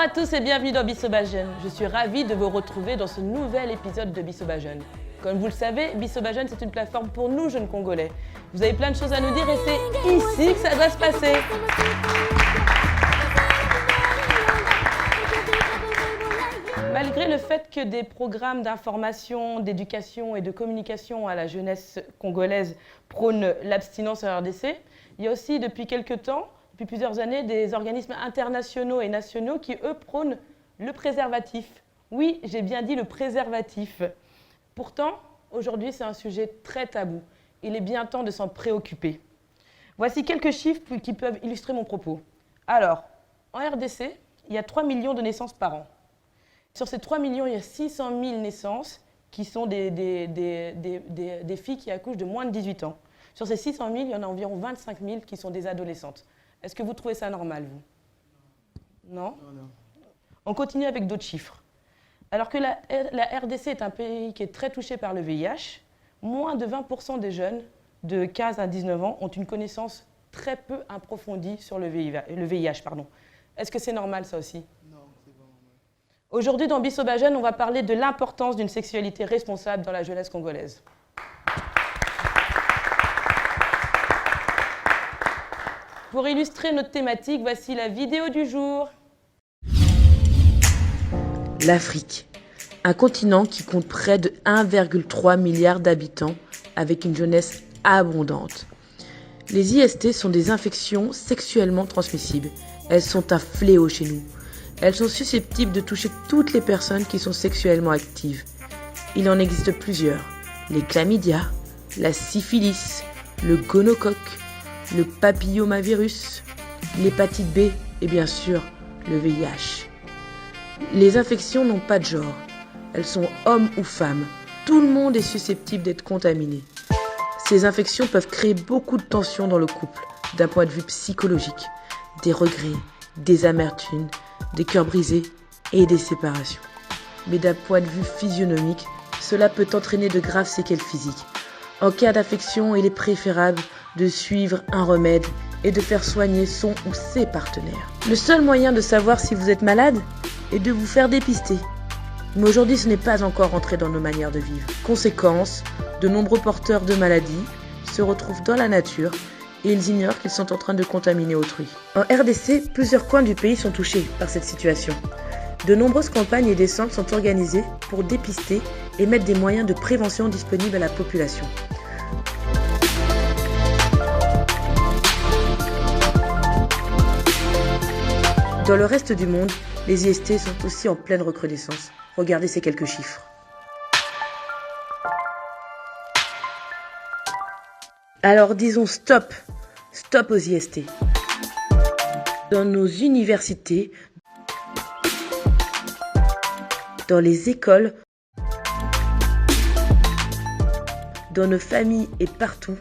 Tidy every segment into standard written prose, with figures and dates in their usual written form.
à tous et bienvenue dans Bisoba Jeune. Je suis ravie de vous retrouver dans ce nouvel épisode de Bisoba Jeune. Comme vous le savez, Bisoba Jeune, c'est une plateforme pour nous, jeunes Congolais. Vous avez plein de choses à nous dire et c'est ici que ça doit se passer. Malgré le fait que des programmes d'information, d'éducation et de communication à la jeunesse congolaise prônent l'abstinence en RDC, il y a aussi depuis quelques temps, depuis plusieurs années, des organismes internationaux et nationaux qui, eux, prônent le préservatif. Oui, j'ai bien dit le préservatif. Pourtant, aujourd'hui, c'est un sujet très tabou. Il est bien temps de s'en préoccuper. Voici quelques chiffres qui peuvent illustrer mon propos. Alors, en RDC, il y a 3 millions de naissances par an. Sur ces 3 millions, il y a 600 000 naissances qui sont des filles qui accouchent de moins de 18 ans. Sur ces 600 000, il y en a environ 25 000 qui sont des adolescentes. Est-ce que vous trouvez ça normal, vous? Non? Non. On continue avec d'autres chiffres. Alors que la RDC est un pays qui est très touché par le VIH, moins de 20% des jeunes de 15 à 19 ans ont une connaissance très peu approfondie sur le VIH. Est-ce que c'est normal, ça aussi? Non, c'est pas normal. Aujourd'hui, dans Bisoba Jeune, on va parler de l'importance d'une sexualité responsable dans la jeunesse congolaise. Pour illustrer notre thématique, voici la vidéo du jour. L'Afrique, un continent qui compte près de 1,3 milliard d'habitants avec une jeunesse abondante. Les IST sont des infections sexuellement transmissibles. Elles sont un fléau chez nous. Elles sont susceptibles de toucher toutes les personnes qui sont sexuellement actives. Il en existe plusieurs. Les chlamydia, la syphilis, le gonocoque, le papillomavirus, l'hépatite B et bien sûr le VIH. Les infections n'ont pas de genre. Elles sont hommes ou femmes. Tout le monde est susceptible d'être contaminé. Ces infections peuvent créer beaucoup de tensions dans le couple, d'un point de vue psychologique, des regrets, des amertumes, des cœurs brisés et des séparations. Mais d'un point de vue physionomique, cela peut entraîner de graves séquelles physiques. En cas d'affection, il est préférable de suivre un remède et de faire soigner son ou ses partenaires. Le seul moyen de savoir si vous êtes malade est de vous faire dépister. Mais aujourd'hui, ce n'est pas encore entré dans nos manières de vivre. Conséquence, de nombreux porteurs de maladies se retrouvent dans la nature et ils ignorent qu'ils sont en train de contaminer autrui. En RDC, plusieurs coins du pays sont touchés par cette situation. De nombreuses campagnes et descentes sont organisées pour dépister et mettre des moyens de prévention disponibles à la population. Dans le reste du monde, les IST sont aussi en pleine recrudescence. Regardez ces quelques chiffres. Alors disons stop aux IST. Dans nos universités, dans les écoles, dans nos familles et partout,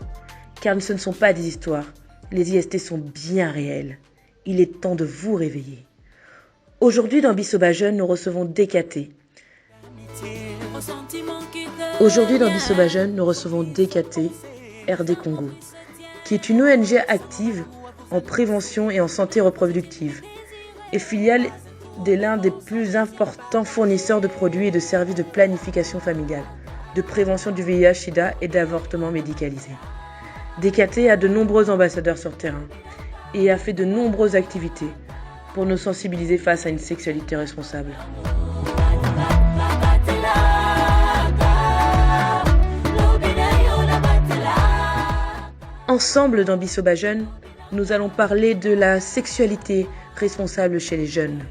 car ce ne sont pas des histoires. Les IST sont bien réels. Il est temps de vous réveiller. Aujourd'hui, dans Bisoba Jeune, nous recevons DKT. Aujourd'hui, dans Bisoba Jeune, nous recevons DKT, RD Congo, qui est une ONG active en prévention et en santé reproductive et filiale de l'un des plus importants fournisseurs de produits et de services de planification familiale, de prévention du VIH/SIDA et d'avortement médicalisé. DKT a de nombreux ambassadeurs sur terrain et a fait de nombreuses activités pour nous sensibiliser face à une sexualité responsable. Ensemble, dans Bisoba Jeune, nous allons parler de la sexualité responsable chez les jeunes.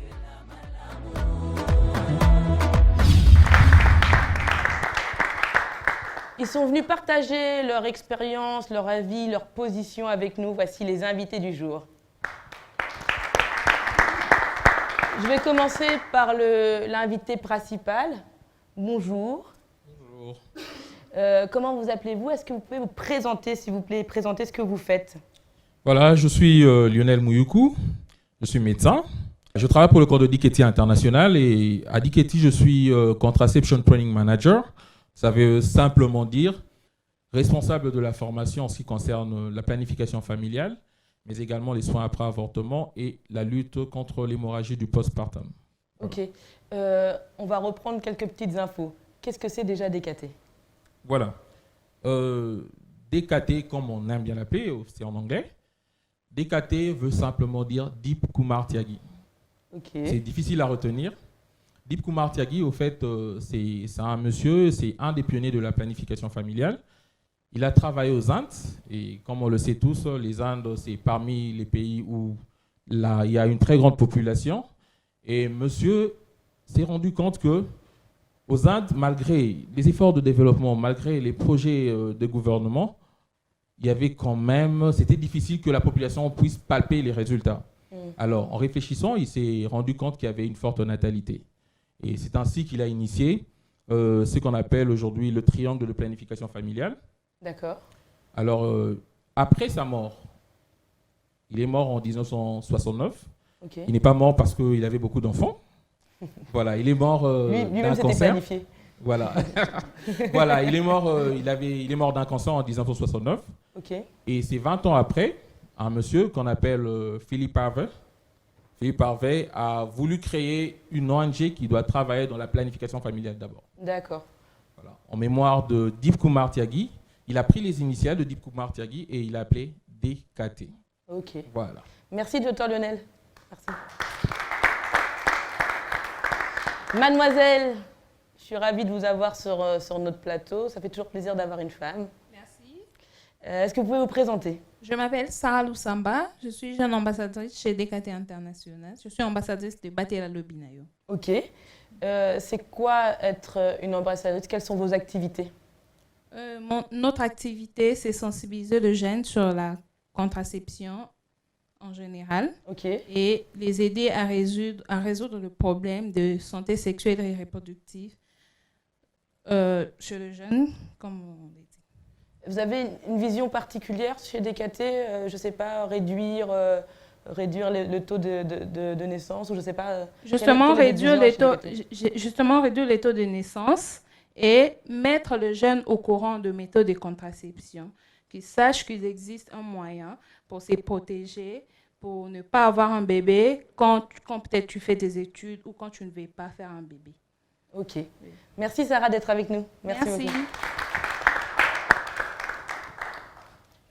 Ils sont venus partager leur expérience, leur avis, leur position avec nous. Voici les invités du jour. Je vais commencer par l'invité principal. Bonjour. Bonjour. Comment vous appelez-vous? Est-ce que vous pouvez vous présenter, s'il vous plaît, présenter ce que vous faites? Voilà, je suis Lionel Mouyoukou, je suis médecin. Je travaille pour le corps de DKT International et à DKT, je suis Contraception Training Manager. Ça veut simplement dire responsable de la formation en ce qui concerne la planification familiale, mais également les soins après avortement et la lutte contre l'hémorragie du postpartum. Ok. On va reprendre quelques petites infos. Qu'est-ce que c'est déjà DKT? Voilà. DKT, comme on aime bien l'appeler, c'est en anglais. DKT veut simplement dire Deep Kumar Tyagi. Ok. C'est difficile à retenir. Deep Kumar Tyagi, au fait, c'est un monsieur, c'est un des pionniers de la planification familiale. Il a travaillé aux Indes, et comme on le sait tous, les Indes, c'est parmi les pays où il y a une très grande population. Et monsieur s'est rendu compte que aux Indes, malgré les efforts de développement, malgré les projets de gouvernement, il y avait quand même, c'était difficile que la population puisse palper les résultats. Alors, en réfléchissant, il s'est rendu compte qu'il y avait une forte natalité. Et c'est ainsi qu'il a initié ce qu'on appelle aujourd'hui le triangle de planification familiale. D'accord. Alors, après sa mort, il est mort en 1969. Okay. Il n'est pas mort parce qu'il avait beaucoup d'enfants. Voilà, il est mort d'un cancer. Planifié. Voilà. Voilà, il est mort d'un cancer en 1969. Okay. Et c'est 20 ans après, un monsieur qu'on appelle Philippe Harvey. Philippe Harvey a voulu créer une ONG qui doit travailler dans la planification familiale d'abord. D'accord. Voilà. En mémoire de Deep Kumar Tyagi, il a pris les initiales de Deep Kumar Tyagi et il a appelé DKT. Ok. Voilà. Merci, Dr Lionel. Merci. Mademoiselle, je suis ravie de vous avoir sur notre plateau. Ça fait toujours plaisir d'avoir une femme. Merci. Est-ce que vous pouvez vous présenter? Je m'appelle Sarah Lusamba. Je suis jeune ambassadrice chez DKT International. Je suis ambassadrice de Batela Lobinayo. Ok. C'est quoi être une ambassadrice? Quelles sont vos activités? Notre activité, c'est sensibiliser les jeunes sur la contraception en général, okay, et les aider à résoudre le problème de santé sexuelle et reproductive chez les jeunes, comme on l'a dit. Vous avez une vision particulière chez DKT, je ne sais pas, réduire le taux de naissance, ou je ne sais pas... Justement, réduire les taux de naissance et mettre les jeunes au courant de méthodes de contraception, qu'ils sachent qu'il existe un moyen pour se protéger, pour ne pas avoir un bébé quand peut-être tu fais des études ou quand tu ne veux pas faire un bébé. Ok. Merci Sarah d'être avec nous. Merci. Beaucoup.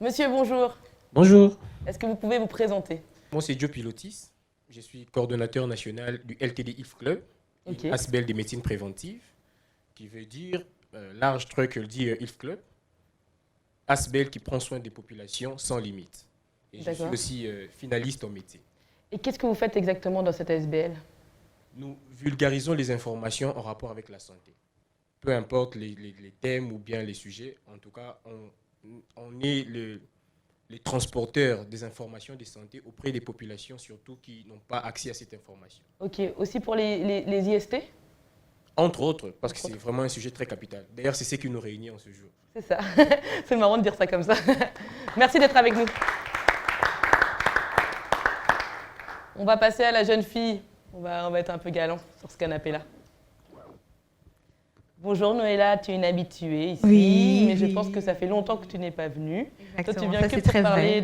Monsieur, bonjour. Bonjour. Est-ce que vous pouvez vous présenter? Moi, c'est Joe Pilotis. Je suis coordonnateur national du LTD IF Club, okay, ASBEL des médecines préventives, qui veut dire, large truc dit IF Club, ASBEL qui prend soin des populations sans limite. Et je suis aussi finaliste en métier. Et qu'est-ce que vous faites exactement dans cette ASBL? Nous vulgarisons les informations en rapport avec la santé. Peu importe les thèmes ou bien les sujets, en tout cas, on est les transporteurs des informations de santé auprès des populations, surtout qui n'ont pas accès à cette information. Ok, aussi pour les IST? Entre autres, parce que c'est vraiment un sujet très capital. D'ailleurs, c'est ce qui nous réunit en ce jour. C'est ça. C'est marrant de dire ça comme ça. Merci d'être avec nous. On va passer à la jeune fille. On va être un peu galant sur ce canapé-là. Bonjour Noëlla, tu es une habituée ici, oui, mais je pense que ça fait longtemps que tu n'es pas venue. Exactement, toi, tu viens que pour parler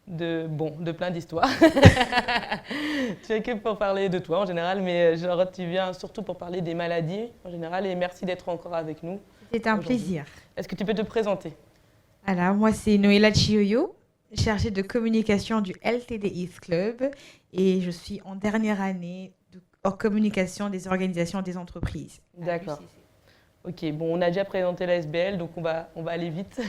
de plein d'histoires. Tu viens que pour parler de toi en général, mais genre, tu viens surtout pour parler des maladies en général. Et merci d'être encore avec nous. C'est un plaisir. Est-ce que tu peux te présenter? Alors, moi, c'est Noëlla Chioyo, chargée de communication du LTD East Club, et je suis en dernière année en communication des organisations des entreprises. D'accord. Ok, bon, on a déjà présenté la SBL, donc on va aller vite.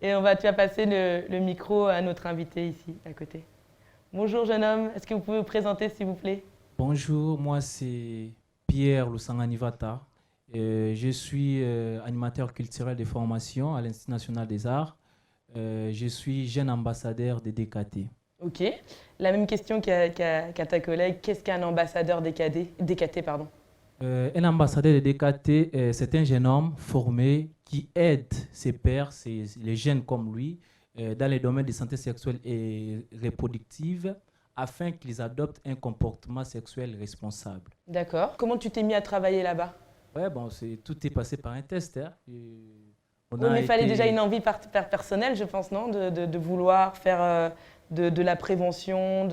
Et tu vas passer le micro à notre invité ici, à côté. Bonjour jeune homme, est-ce que vous pouvez vous présenter s'il vous plaît? Bonjour, moi c'est Pierre Lusanganivata. Je suis animateur culturel de formation à l'Institut national des arts. Je suis jeune ambassadeur de DKT. Ok, la même question qu'à ta collègue, qu'est-ce qu'un ambassadeur DKT pardon? Un ambassadeur de DKT, c'est un jeune homme formé qui aide ses pairs, les jeunes comme lui, dans les domaines de santé sexuelle et reproductive, afin qu'ils adoptent un comportement sexuel responsable. D'accord. Comment tu t'es mis à travailler là-bas? Ouais, bon, tout est passé par un test. Hein. Mais il fallait déjà une envie personnelle, je pense, non, de vouloir faire de la prévention,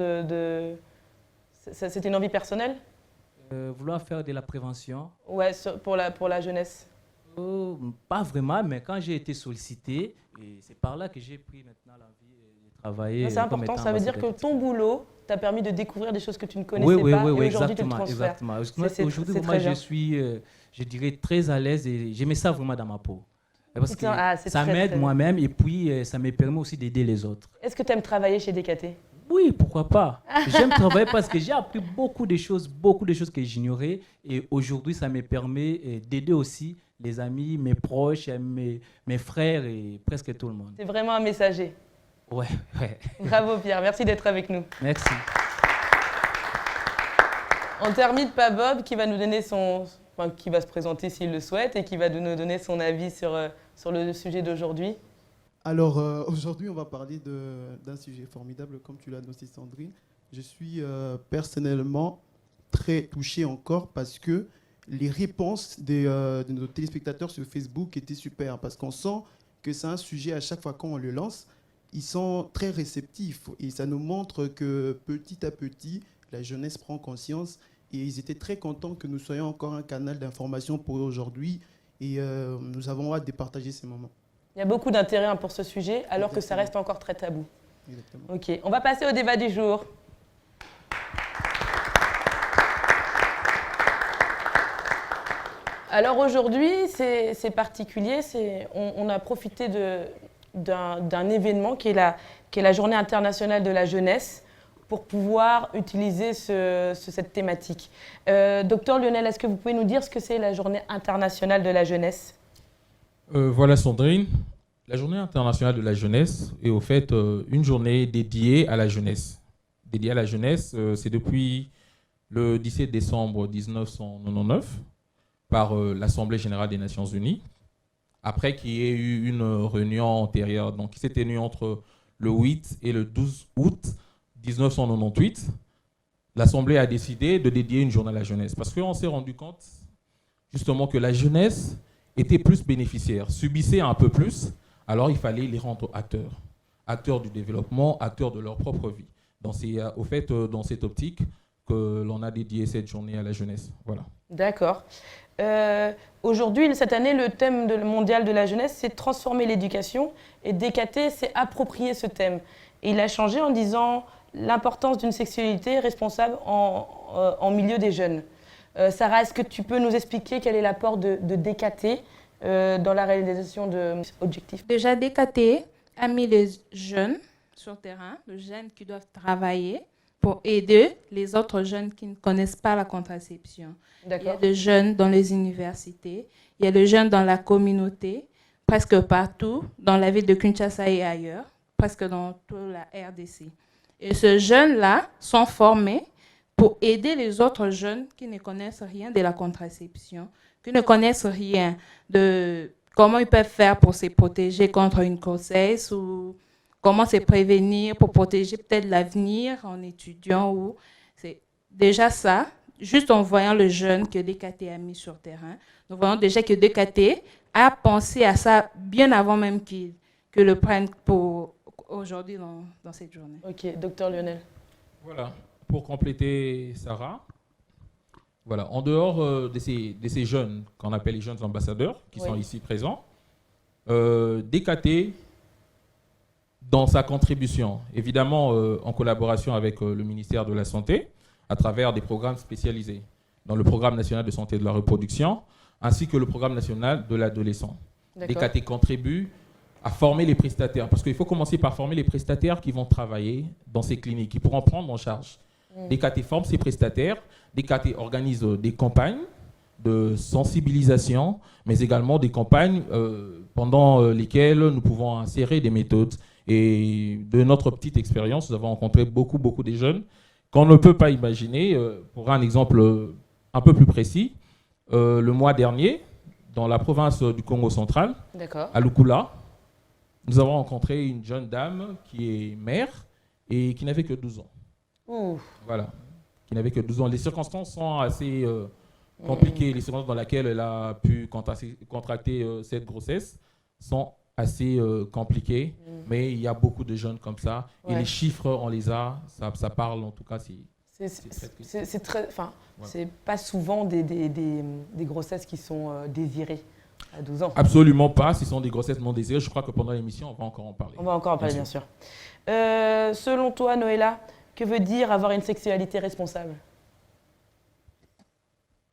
C'était une envie personnelle? Vouloir faire de la prévention. Ouais, pour la jeunesse. Pas vraiment, mais quand j'ai été sollicité, et c'est par là que j'ai pris maintenant l'envie de travailler. C'est important, ça veut dire que ton boulot t'a permis de découvrir des choses que tu ne connaissais pas et aujourd'hui tu le transfères. Exactement. Aujourd'hui, moi, je suis, je dirais, très à l'aise et je mets ça vraiment dans ma peau. Parce que ça m'aide moi-même et puis ça me permet aussi d'aider les autres. Est-ce que tu aimes travailler chez DKT? Oui, pourquoi pas. J'aime travailler parce que j'ai appris beaucoup de choses que j'ignorais. Et aujourd'hui, ça me permet d'aider aussi les amis, mes proches, mes frères et presque tout le monde. C'est vraiment un messager. Ouais. Bravo Pierre, merci d'être avec nous. Merci. On termine par Bob qui va nous donner qui va se présenter s'il le souhaite et qui va nous donner son avis sur le sujet d'aujourd'hui. Alors, aujourd'hui, on va parler d'un sujet formidable, comme tu l'as annoncé, Sandrine. Je suis personnellement très touché encore parce que les réponses de nos téléspectateurs sur Facebook étaient super, parce qu'on sent que c'est un sujet, à chaque fois qu'on le lance, ils sont très réceptifs et ça nous montre que petit à petit, la jeunesse prend conscience et ils étaient très contents que nous soyons encore un canal d'information pour eux aujourd'hui et nous avons hâte de partager ces moments. Il y a beaucoup d'intérêt pour ce sujet, alors que ça reste encore très tabou. Exactement. Ok, on va passer au débat du jour. Alors aujourd'hui, c'est particulier. On a profité d'un événement qui est la Journée internationale de la jeunesse pour pouvoir utiliser cette thématique. Docteur Lionel, est-ce que vous pouvez nous dire ce que c'est la Journée internationale de la jeunesse ? Voilà Sandrine, la Journée internationale de la jeunesse est au fait une journée dédiée à la jeunesse. Dédiée à la jeunesse, c'est depuis le 17 décembre 1999 par l'Assemblée générale des Nations unies, après qu'il y ait eu une réunion antérieure, donc qui s'est tenue entre le 8 et le 12 août 1998. L'Assemblée a décidé de dédier une journée à la jeunesse parce qu'on s'est rendu compte justement que la jeunesse étaient plus bénéficiaires, subissaient un peu plus, alors il fallait les rendre acteurs du développement, acteurs de leur propre vie. C'est au fait dans cette optique que l'on a dédié cette journée à la jeunesse. Voilà. D'accord. Aujourd'hui, cette année, le thème mondial de la jeunesse, c'est transformer l'éducation et DKT s'est approprié ce thème. Et il a changé en disant l'importance d'une sexualité responsable en milieu des jeunes. Sarah, est-ce que tu peux nous expliquer quel est l'apport de DKT dans la réalisation de objectifs? Déjà, DKT a mis les jeunes sur le terrain, les jeunes qui doivent travailler pour aider les autres jeunes qui ne connaissent pas la contraception. Il y a des jeunes dans les universités, il y a des jeunes dans la communauté, presque partout, dans la ville de Kinshasa et ailleurs, presque dans toute la RDC. Et ces jeunes-là sont formés pour aider les autres jeunes qui ne connaissent rien de la contraception, qui ne connaissent rien de comment ils peuvent faire pour se protéger contre une grossesse ou comment se prévenir pour protéger peut-être l'avenir en étudiant. C'est déjà ça, juste en voyant le jeune que DKT a mis sur terrain. Nous voyons déjà que DKT a pensé à ça bien avant même que le prenne pour aujourd'hui dans cette journée. Ok, docteur Lionel. Voilà. Pour compléter Sarah, voilà, en dehors de ces jeunes qu'on appelle les jeunes ambassadeurs qui sont ici présents, DKT, dans sa contribution, évidemment en collaboration avec le ministère de la Santé, à travers des programmes spécialisés, dans le programme national de santé de la reproduction, ainsi que le programme national de l'adolescent. DKT contribue à former les prestataires, parce qu'il faut commencer par former les prestataires qui vont travailler dans ces cliniques, qui pourront prendre en charge. DKT forme ses prestataires, DKT organise des campagnes de sensibilisation, mais également des campagnes pendant lesquelles nous pouvons insérer des méthodes. Et de notre petite expérience, nous avons rencontré beaucoup de jeunes qu'on ne peut pas imaginer. Pour un exemple un peu plus précis, le mois dernier, dans la province du Congo central, à Lukula, nous avons rencontré une jeune dame qui est mère et qui n'avait que 12 ans. Voilà, qui n'avait que 12 ans. Les circonstances sont assez compliquées. Les circonstances dans lesquelles elle a pu contracter cette grossesse sont assez compliquées, mais il y a beaucoup de jeunes comme ça. Et les chiffres, on les a, ça parle en tout cas. C'est très, enfin, Ouais. c'est pas souvent des grossesses qui sont désirées à 12 ans. Absolument pas. Ce sont des grossesses non désirées. Je crois que pendant l'émission, on va encore en parler. On va encore en parler, bien sûr. sûr. Selon toi, Noëlla, que veut dire avoir une sexualité responsable?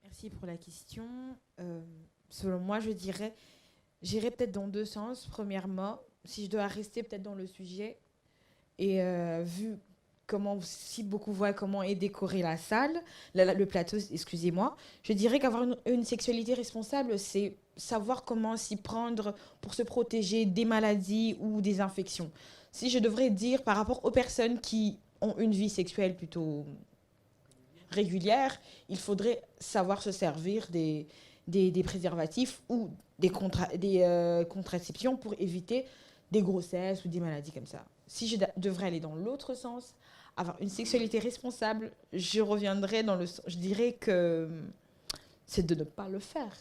Merci pour la question. Selon moi, j'irais peut-être dans deux sens. Premièrement, si je dois rester peut-être dans le sujet, et vu si beaucoup voient comment est décorée la salle, le plateau, excusez-moi, je dirais qu'avoir une sexualité responsable, c'est savoir comment s'y prendre pour se protéger des maladies ou des infections. Si je devrais dire par rapport aux personnes qui ont une vie sexuelle plutôt régulière, il faudrait savoir se servir des préservatifs ou des contraceptions pour éviter des grossesses ou des maladies comme ça. Si je devrais aller dans l'autre sens, avoir une sexualité responsable, je dirais que c'est de ne pas le faire.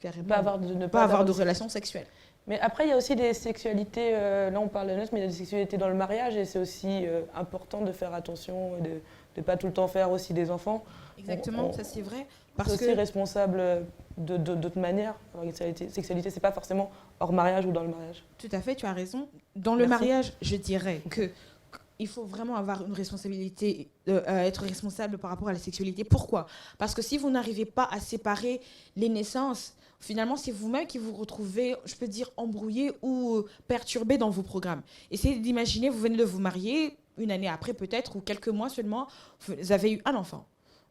Carrément. Ne pas avoir de relations sexuelles. Mais après, il y a aussi des sexualités, là on parle de noces, mais il y a des sexualités dans le mariage et c'est aussi important de faire attention, de ne pas tout le temps faire aussi des enfants. Exactement, ça c'est vrai. C'est aussi responsable d'autres manières. Avoir une sexualité, c'est pas forcément hors mariage ou dans le mariage. Tout à fait, tu as raison. Dans le mariage, je dirais qu'il faut vraiment avoir une responsabilité, être responsable par rapport à la sexualité. Pourquoi? Parce que si vous n'arrivez pas à séparer les naissances, finalement, c'est vous-même qui vous retrouvez, je peux dire, embrouillé ou perturbé dans vos programmes. Essayez d'imaginer, vous venez de vous marier, une année après peut-être, ou quelques mois seulement, vous avez eu un enfant.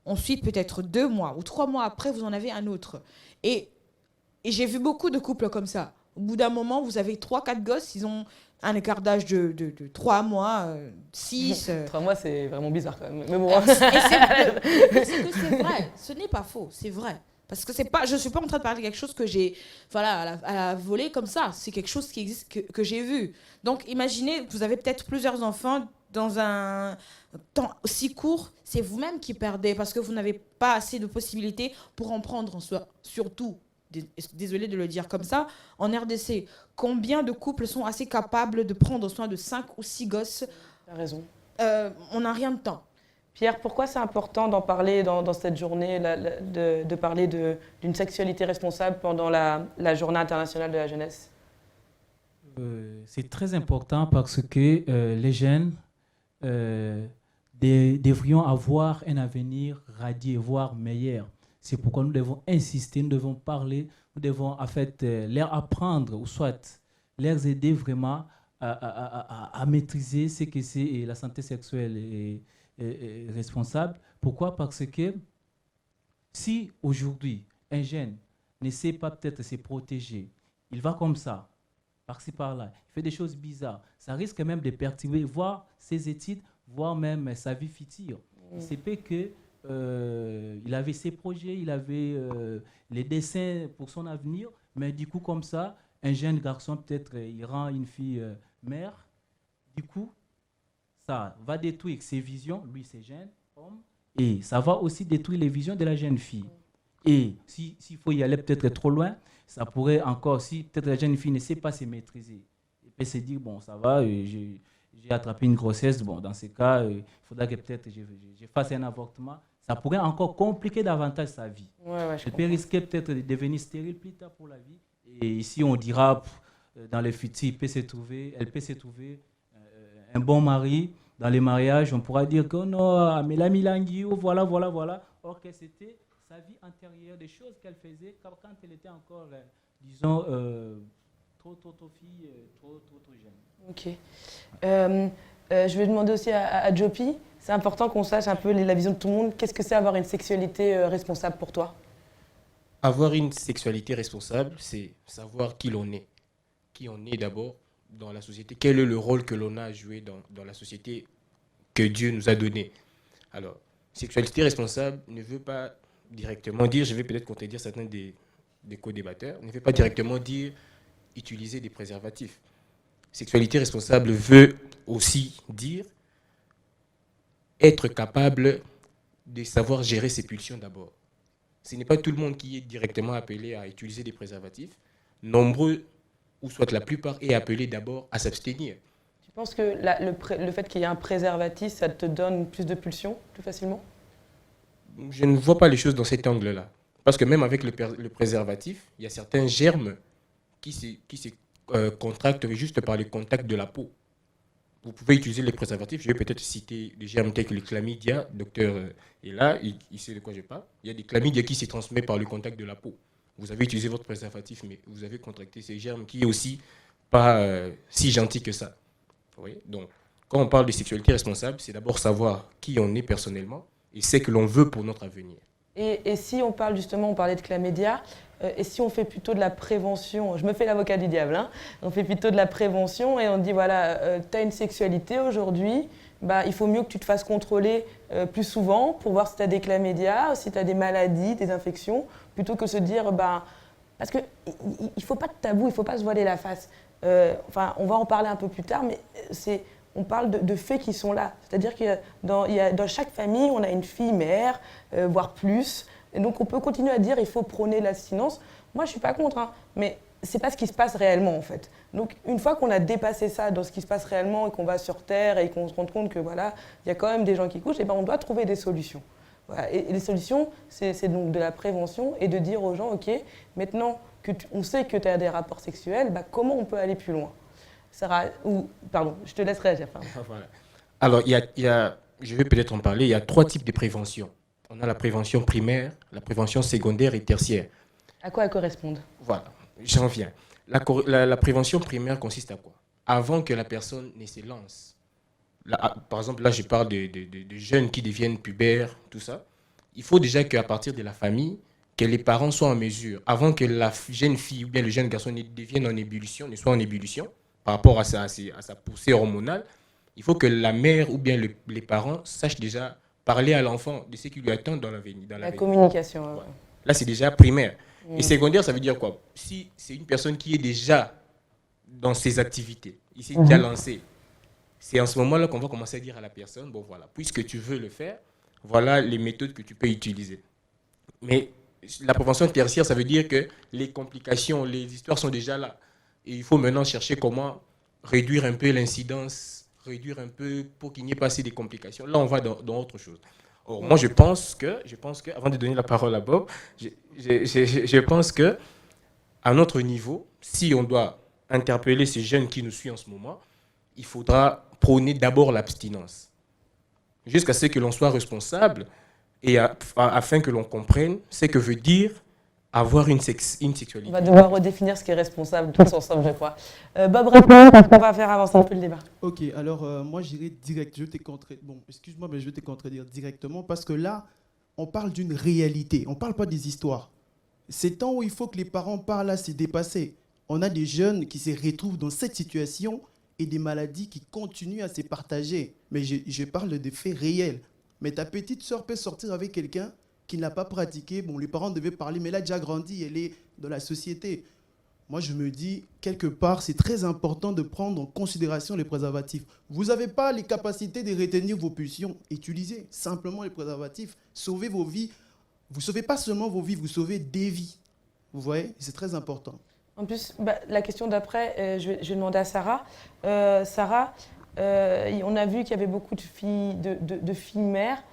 Ensuite, peut-être 2 mois ou 3 mois après, vous en avez un autre. Et j'ai vu beaucoup de couples comme ça. Au bout d'un moment, vous avez 3-4 gosses, ils ont un écart d'âge de 3 mois, 6. 3 mois, c'est vraiment bizarre quand même. Mais bon. Parce que c'est vrai, ce n'est pas faux, c'est vrai. Parce que je ne suis pas en train de parler de quelque chose que j'ai à la volée comme ça. C'est quelque chose qui existe, que j'ai vu. Donc, imaginez, vous avez peut-être plusieurs enfants dans un temps si court. C'est vous-même qui perdez parce que vous n'avez pas assez de possibilités pour en prendre en soi. Surtout, désolé de le dire comme ça, en RDC, combien de couples sont assez capables de prendre soin de 5 ou 6 gosses? Tu as raison. On n'a rien de temps. Pierre, pourquoi c'est important d'en parler dans cette journée, de parler d'une sexualité responsable pendant la Journée internationale de la jeunesse? C'est très important parce que les jeunes devrions avoir un avenir radieux, voire meilleur. C'est pourquoi nous devons insister, nous devons parler, nous devons en fait leur apprendre ou soit leur aider vraiment à maîtriser ce que c'est la santé sexuelle et responsable. Pourquoi? Parce que si aujourd'hui un jeune ne sait pas peut-être se protéger, il va comme ça, par-ci par-là, il fait des choses bizarres, ça risque même de perturber, voire ses études, voire même sa vie future. Il se peut que il avait ses projets, il avait les dessins pour son avenir, mais du coup comme ça, un jeune garçon peut-être il rend une fille mère, du coup ça va détruire ses visions, lui c'est jeune homme, et ça va aussi détruire les visions de la jeune fille. Et s'il faut y aller peut-être trop loin, ça pourrait encore, si peut-être la jeune fille ne sait pas se maîtriser, elle peut se dire, bon ça va, j'ai attrapé une grossesse, bon dans ce cas, il faudra que peut-être je fasse un avortement. Ça pourrait encore compliquer davantage sa vie. Elle peut risquer peut-être de devenir stérile plus tard pour la vie. Et ici on dira, dans le futur, elle peut se trouver un bon mari. Dans les mariages, on pourra dire que non, mais la Milanguio, voilà. Or que c'était sa vie antérieure, des choses qu'elle faisait quand elle était encore, disons, trop fille, trop jeune. Ok. Je vais demander aussi à Jopi, c'est important qu'on sache un peu la vision de tout le monde. Qu'est-ce que c'est avoir une sexualité responsable pour toi? Avoir une sexualité responsable, c'est savoir qui l'on est. Qui on est d'abord dans la société. Quel est le rôle que l'on a joué dans la société que Dieu nous a donné. Alors, sexualité responsable ne veut pas directement dire, je vais peut-être contredire certains des co-débatteurs, ne veut pas directement dire utiliser des préservatifs. Sexualité responsable veut aussi dire être capable de savoir gérer ses pulsions d'abord. Ce n'est pas tout le monde qui est directement appelé à utiliser des préservatifs. Nombreux, ou soit la plupart, est appelé d'abord à s'abstenir. Tu penses que le fait qu'il y ait un préservatif, ça te donne plus de pulsions, plus facilement ? je ne vois pas les choses dans cet angle-là. Parce que même avec le préservatif, il y a certains germes qui se contractent juste par le contact de la peau. Vous pouvez utiliser les préservatifs. Je vais peut-être citer des germes tels que les chlamydia. Docteur est là, il sait de quoi je parle. Il y a des chlamydia qui se transmettent par le contact de la peau. Vous avez utilisé votre préservatif, mais vous avez contracté ces germes qui est aussi pas si gentil que ça. Vous voyez? Donc, quand on parle de sexualité responsable, c'est d'abord savoir qui on est personnellement et ce que l'on veut pour notre avenir. Et si on parle justement, on parlait de chlamydia, et si on fait plutôt de la prévention, je me fais l'avocat du diable, hein, on fait plutôt de la prévention et on dit voilà, tu as une sexualité aujourd'hui, bah, il faut mieux que tu te fasses contrôler plus souvent pour voir si tu as des chlamydia, si tu as des maladies, des infections, plutôt que se dire, bah, parce qu'il ne faut pas de tabou, il ne faut pas se voiler la face. Enfin, on va en parler un peu plus tard, mais on parle de faits qui sont là. C'est-à-dire que dans chaque famille, on a une fille mère, voire plus. Et donc, on peut continuer à dire qu'il faut prôner l'abstinence. Moi, je ne suis pas contre, hein, mais ce n'est pas ce qui se passe réellement, en fait. Donc, une fois qu'on a dépassé ça dans ce qui se passe réellement et qu'on va sur Terre et qu'on se rend compte que voilà, il y a quand même des gens qui couchent, et ben, on doit trouver des solutions. Voilà. Et les solutions, c'est donc de la prévention et de dire aux gens, OK, maintenant qu'on sait que tu as des rapports sexuels, bah, comment on peut aller plus loin? Sarah, pardon, je te laisse réagir. Voilà. Alors, je vais peut-être en parler. Il y a 3 types de prévention. On a la prévention primaire, la prévention secondaire et tertiaire. À quoi elles correspondent? Voilà, j'en viens. La prévention primaire consiste à quoi? Avant que la personne ne se lance. Là, par exemple, là, je parle de jeunes qui deviennent pubères, tout ça. Il faut déjà qu'à partir de la famille, que les parents soient en mesure, avant que la jeune fille ou bien le jeune garçon ne soit en ébullition, par rapport à sa poussée hormonale, il faut que la mère ou bien les parents sachent déjà parler à l'enfant de ce qui lui attend dans l'avenir. La communication. Voilà. Là, c'est déjà primaire. Et secondaire, ça veut dire quoi? Si c'est une personne qui est déjà dans ses activités, il s'est déjà lancé, c'est en ce moment-là qu'on va commencer à dire à la personne, bon voilà, puisque tu veux le faire, voilà les méthodes que tu peux utiliser. Mais la prévention tertiaire, ça veut dire que les complications, les histoires sont déjà là. Et il faut maintenant chercher comment réduire un peu l'incidence, réduire un peu pour qu'il n'y ait pas assez de complications. Là, on va dans autre chose. Or, moi, je pense que, avant de donner la parole à Bob, je pense que à notre niveau, si on doit interpeller ces jeunes qui nous suivent en ce moment, il faudra prôner d'abord l'abstinence, jusqu'à ce que l'on soit responsable et afin que l'on comprenne ce que veut dire avoir une sexualité. On va devoir redéfinir ce qui est responsable tous ensemble, je crois. Bob, réponds, parce qu'on va faire avancer un peu le débat. Ok, alors moi j'irai direct. Bon, excuse-moi, mais je vais te contredire directement parce que là, on parle d'une réalité. On ne parle pas des histoires. Ces temps où il faut que les parents parlent là, c'est dépassé. On a des jeunes qui se retrouvent dans cette situation et des maladies qui continuent à se partager. Mais je parle de faits réels. Mais ta petite soeur peut sortir avec quelqu'un qui n'a pas pratiqué. Bon, les parents devaient parler, mais elle a déjà grandi, elle est dans la société. Moi, je me dis, quelque part, c'est très important de prendre en considération les préservatifs. Vous n'avez pas les capacités de retenir vos pulsions. Utilisez simplement les préservatifs. Sauvez vos vies. Vous ne sauvez pas seulement vos vies, vous sauvez des vies. Vous voyez, c'est très important. En plus, la question d'après, je vais demander à Sarah. Sarah, on a vu qu'il y avait beaucoup de filles mères.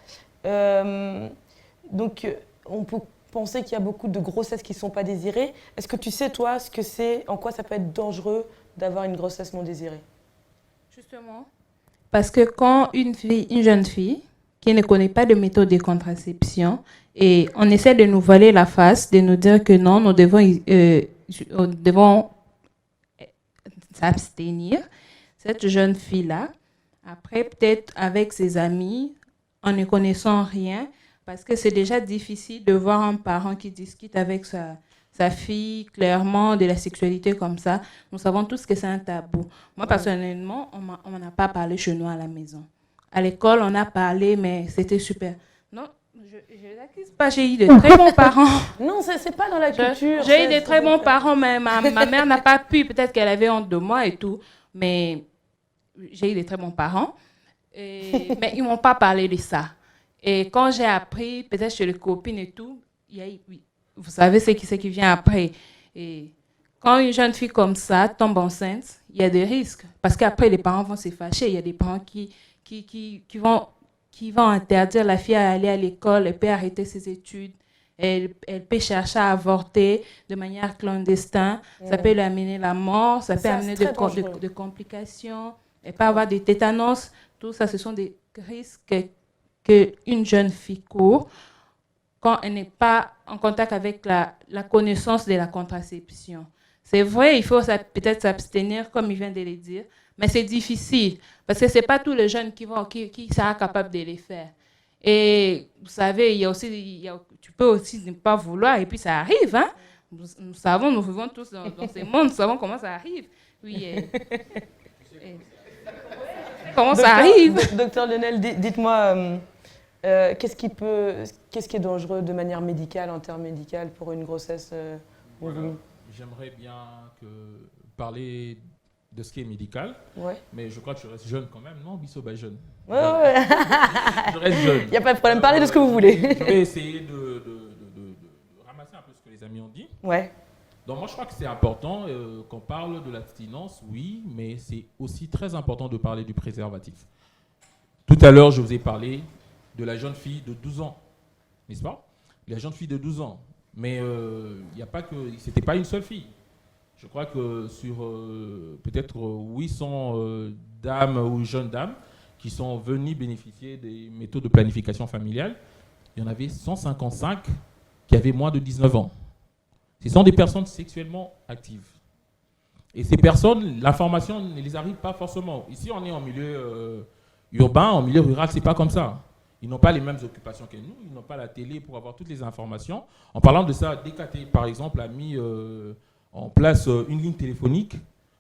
Donc, on peut penser qu'il y a beaucoup de grossesses qui ne sont pas désirées. Est-ce que tu sais, toi, ce que c'est, en quoi ça peut être dangereux d'avoir une grossesse non désirée? Justement, parce que quand une jeune fille qui ne connaît pas de méthode de contraception et on essaie de nous voiler la face, de nous dire que non, nous devons s'abstenir, cette jeune fille-là, après, peut-être avec ses amis, en ne connaissant rien, parce que c'est déjà difficile de voir un parent qui discute avec sa fille clairement de la sexualité comme ça. Nous savons tous que c'est un tabou. Moi, personnellement, on m'en a pas parlé chez nous à la maison. À l'école, on a parlé, mais c'était super. Non, je n'accuse pas, j'ai eu de très bons parents. Non, c'est pas dans la culture. J'ai eu de très bons parents, mais ma mère n'a pas pu. Peut-être qu'elle avait honte de moi et tout. Mais j'ai eu de très bons parents. Mais ils ne m'ont pas parlé de ça. Et quand j'ai appris, peut-être chez les copines et tout, vous savez ce qui vient après. Et quand une jeune fille comme ça tombe enceinte, il y a des risques. Parce qu'après, les parents vont se fâcher. Il y a des parents qui vont qui vont interdire la fille à aller à l'école, elle peut arrêter ses études, elle peut chercher à avorter de manière clandestine, ça peut lui amener la mort, ça peut amener de complications, elle peut avoir des tétanos, tout ça, ce sont des risques qu'une jeune fille court quand elle n'est pas en contact avec la connaissance de la contraception. C'est vrai, il faut peut-être s'abstenir, comme il vient de le dire, mais c'est difficile, parce que ce n'est pas tous les jeunes qui seront capables de les faire. Et vous savez, tu peux aussi ne pas vouloir, et puis ça arrive. Hein? Nous savons, nous vivons tous dans ce monde, nous savons comment ça arrive. Oui, comment ça arrive. Docteur Lionel, dites-moi, qu'est-ce qui est dangereux de manière médicale, en termes médicaux, pour une grossesse voulue? J'aimerais bien parler de ce qui est médical, mais je crois que je reste jeune quand même, non? Bissoba jeune. Ouais. Je reste jeune. Il n'y a pas de problème, parlez de ce que vous voulez. Je vais essayer de ramasser un peu ce que les amis ont dit. Ouais. Donc moi je crois que c'est important qu'on parle de l'abstinence, oui, mais c'est aussi très important de parler du préservatif. Tout à l'heure, je vous ai parlé de la jeune fille de 12 ans, n'est-ce pas? La jeune fille de 12 ans. Mais il n'y a pas que, c'était pas une seule fille. Je crois que sur peut-être 800 dames ou jeunes dames qui sont venues bénéficier des méthodes de planification familiale, il y en avait 155 qui avaient moins de 19 ans. Ce sont des personnes sexuellement actives. Et ces personnes, l'information ne les arrive pas forcément. Ici, on est en milieu urbain, en milieu rural, c'est pas comme ça. Ils n'ont pas les mêmes occupations que nous, ils n'ont pas la télé pour avoir toutes les informations. En parlant de ça, DKT, par exemple, a mis en place une ligne téléphonique,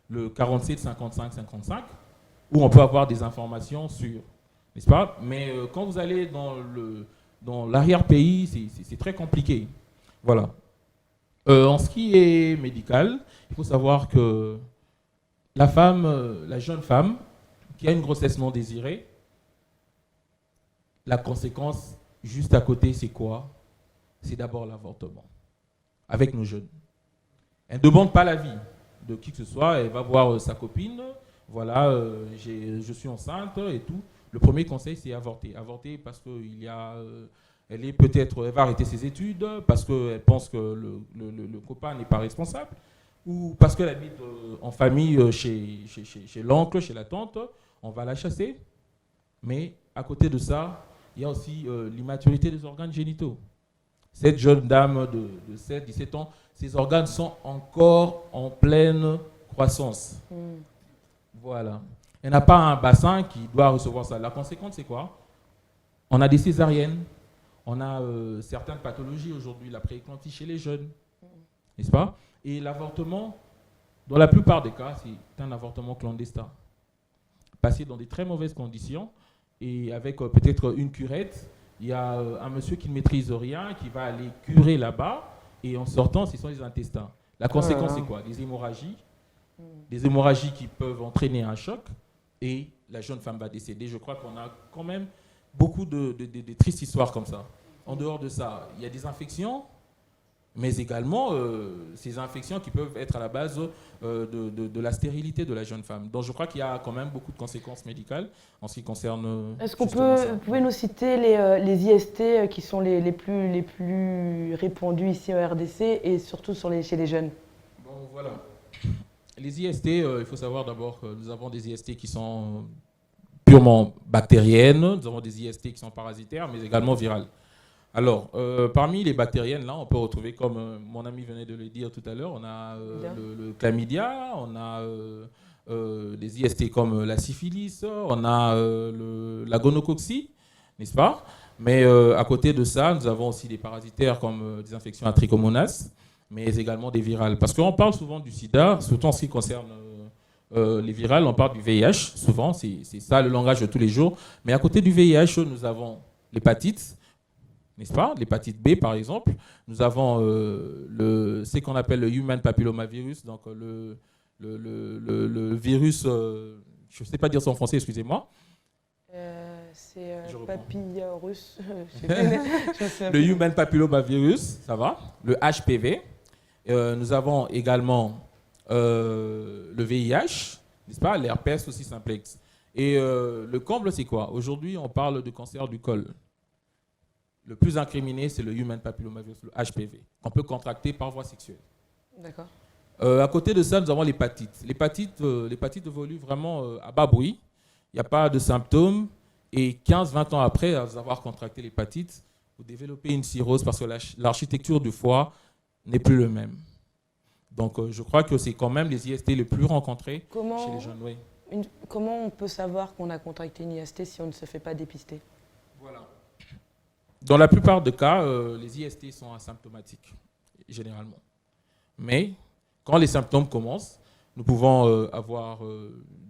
le 47 55 55, où on peut avoir des informations sur, n'est-ce pas? Mais quand vous allez dans l'arrière-pays, c'est très compliqué. Voilà. En ce qui est médical, il faut savoir que la jeune femme qui a une grossesse non désirée, la conséquence juste à côté, c'est quoi? C'est d'abord l'avortement, avec nos jeunes. Elle ne demande pas l'avis de qui que ce soit, elle va voir sa copine, voilà, je suis enceinte et tout. Le premier conseil, c'est avorter. Avorter parce qu'il y a... elle va arrêter ses études, parce qu'elle pense que le copain n'est pas responsable, ou parce qu'elle habite en famille chez l'oncle, chez la tante, on va la chasser. Mais à côté de ça, il y a aussi l'immaturité des organes génitaux. Cette jeune dame de 7-17 ans, ses organes sont encore en pleine croissance. Voilà. Elle n'a pas un bassin qui doit recevoir ça. La conséquence, c'est quoi? On a des césariennes, on a certaines pathologies aujourd'hui, la prééclampsie chez les jeunes, n'est-ce pas? Et l'avortement, dans la plupart des cas, c'est un avortement clandestin, passé dans des très mauvaises conditions, et avec peut-être une curette. Il y a un monsieur qui ne maîtrise rien, qui va aller curer là-bas, et en sortant, ce sont les intestins. La conséquence, c'est quoi? Des hémorragies qui peuvent entraîner un choc, et la jeune femme va décéder. Je crois qu'on a quand même beaucoup de tristes histoires comme ça. En dehors de ça, il y a des infections, mais également ces infections qui peuvent être à la base de la stérilité de la jeune femme. Donc je crois qu'il y a quand même beaucoup de conséquences médicales en ce qui concerne... Est-ce qu'on vous pouvez nous citer les IST qui sont les plus répandus ici en RDC et surtout chez les jeunes? Bon, voilà. Les IST, il faut savoir d'abord que nous avons des IST qui sont purement bactériennes, nous avons des IST qui sont parasitaires, mais également virales. Alors, parmi les bactériennes, là, on peut retrouver, comme mon ami venait de le dire tout à l'heure, on a le chlamydia, on a des IST comme la syphilis, on a la gonococcie, n'est-ce pas? Mais à côté de ça, nous avons aussi des parasitaires comme des infections à trichomonas, mais également des virales. Parce qu'on parle souvent du sida, surtout en ce qui concerne les virales, on parle du VIH, souvent, c'est ça le langage de tous les jours. Mais à côté du VIH, nous avons l'hépatite, n'est-ce pas? L'hépatite B, par exemple. Nous avons ce qu'on appelle le human papillomavirus, donc le virus, je ne sais pas dire ça en français, excusez-moi. C'est papillarus. Le human papillomavirus, ça va. Le HPV. Nous avons également le VIH, n'est-ce pas? L'herpès aussi simplex. Et le comble, c'est quoi? Aujourd'hui, on parle de cancer du col. Le plus incriminé, c'est le human papillomavirus, le HPV, qu'on peut contracter par voie sexuelle. D'accord. À côté de ça, nous avons l'hépatite. L'hépatite évolue vraiment à bas bruit. Il n'y a pas de symptômes. Et 15-20 ans après avoir contracté l'hépatite, vous développez une cirrhose parce que l'architecture du foie n'est plus le même. Donc, je crois que c'est quand même les IST les plus rencontrés chez les jeunes. Oui. Comment on peut savoir qu'on a contracté une IST si on ne se fait pas dépister? Voilà. Dans la plupart des cas, les IST sont asymptomatiques, généralement. Mais quand les symptômes commencent, nous pouvons avoir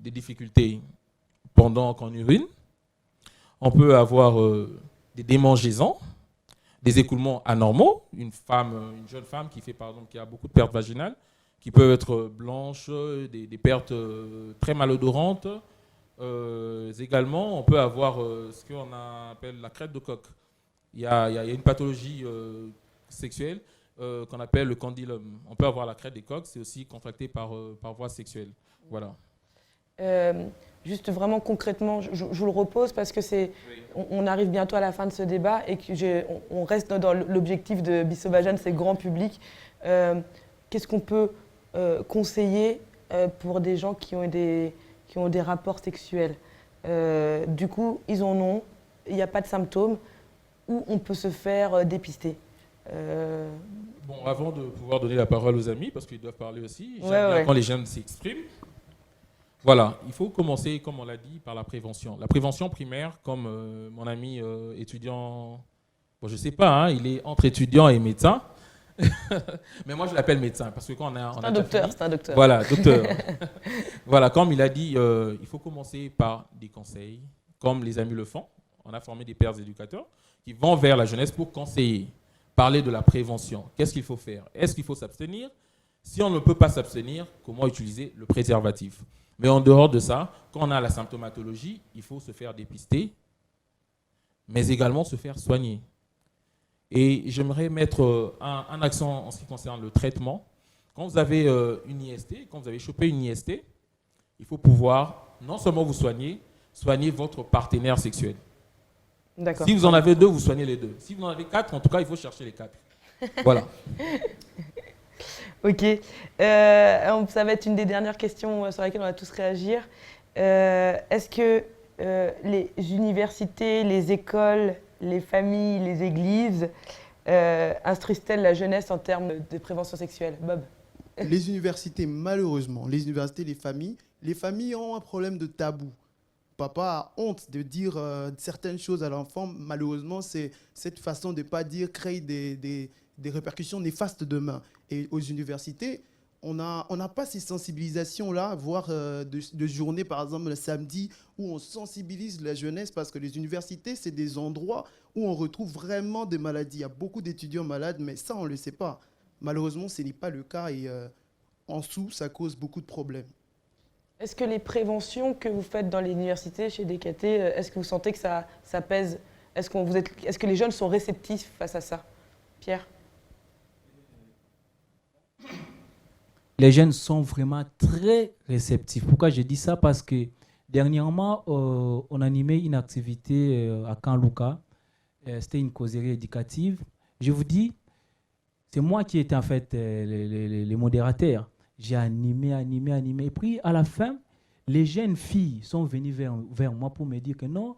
des difficultés pendant qu'on urine. On peut avoir des démangeaisons, des écoulements anormaux. Une jeune femme qui a beaucoup de pertes vaginales, qui peuvent être blanches, des pertes très malodorantes. Également, on peut avoir ce qu'on appelle la crête de coq. Il y a une pathologie sexuelle qu'on appelle le condylome. On peut avoir la crête des coqs, c'est aussi contracté par voie sexuelle. Voilà. Juste vraiment concrètement, je vous le repose parce que on arrive bientôt à la fin de ce débat et que on reste dans l'objectif de Bissobajan, c'est grand public. Qu'est-ce qu'on peut conseiller pour des gens qui ont des rapports sexuels? Du coup, ils en ont, il n'y a pas de symptômes, où on peut se faire dépister. Bon, avant de pouvoir donner la parole aux amis, parce qu'ils doivent parler aussi, j'aime bien quand les jeunes s'expriment. Voilà, il faut commencer, comme on l'a dit, par la prévention. La prévention primaire, comme mon ami étudiant, bon, je ne sais pas, hein, il est entre étudiant et médecin, mais moi je l'appelle médecin, parce que quand on a c'est un docteur. Voilà, docteur. Voilà, comme il a dit, il faut commencer par des conseils, comme les amis le font. On a formé des pères éducateurs qui vont vers la jeunesse pour conseiller, parler de la prévention. Qu'est-ce qu'il faut faire? Est-ce qu'il faut s'abstenir? Si on ne peut pas s'abstenir, comment utiliser le préservatif? Mais en dehors de ça, quand on a la symptomatologie, il faut se faire dépister, mais également se faire soigner. Et j'aimerais mettre un accent en ce qui concerne le traitement. Quand vous avez une IST, quand vous avez chopé une IST, il faut pouvoir non seulement vous soigner votre partenaire sexuel. Si vous en avez 2, vous soignez les 2. Si vous en avez 4, en tout cas, il faut chercher les 4. Voilà. Ok. Ça va être une des dernières questions sur laquelle on va tous réagir. Est-ce que les universités, les écoles, les familles, les églises instruisent-elles la jeunesse en termes de prévention sexuelle? Bob? Les universités, malheureusement, les universités, les familles ont un problème de tabou. Papa a honte de dire certaines choses à l'enfant. Malheureusement, c'est cette façon de ne pas dire crée des répercussions néfastes demain. Et aux universités, on n'a pas ces sensibilisations-là, voire de journées, par exemple, le samedi, où on sensibilise la jeunesse, parce que les universités, c'est des endroits où on retrouve vraiment des maladies. Il y a beaucoup d'étudiants malades, mais ça, on ne le sait pas. Malheureusement, ce n'est pas le cas et en dessous, ça cause beaucoup de problèmes. Est-ce que les préventions que vous faites dans les universités, chez DKT, est-ce que vous sentez que ça pèse? Est-ce que les jeunes sont réceptifs face à ça? Pierre? Les jeunes sont vraiment très réceptifs. Pourquoi je dis ça? Parce que dernièrement, on animait une activité à Canlouka. C'était une causerie éducative. Je vous dis, c'est moi qui étais en fait les modérateurs. J'ai animé. Et puis, à la fin, les jeunes filles sont venues vers moi pour me dire que non,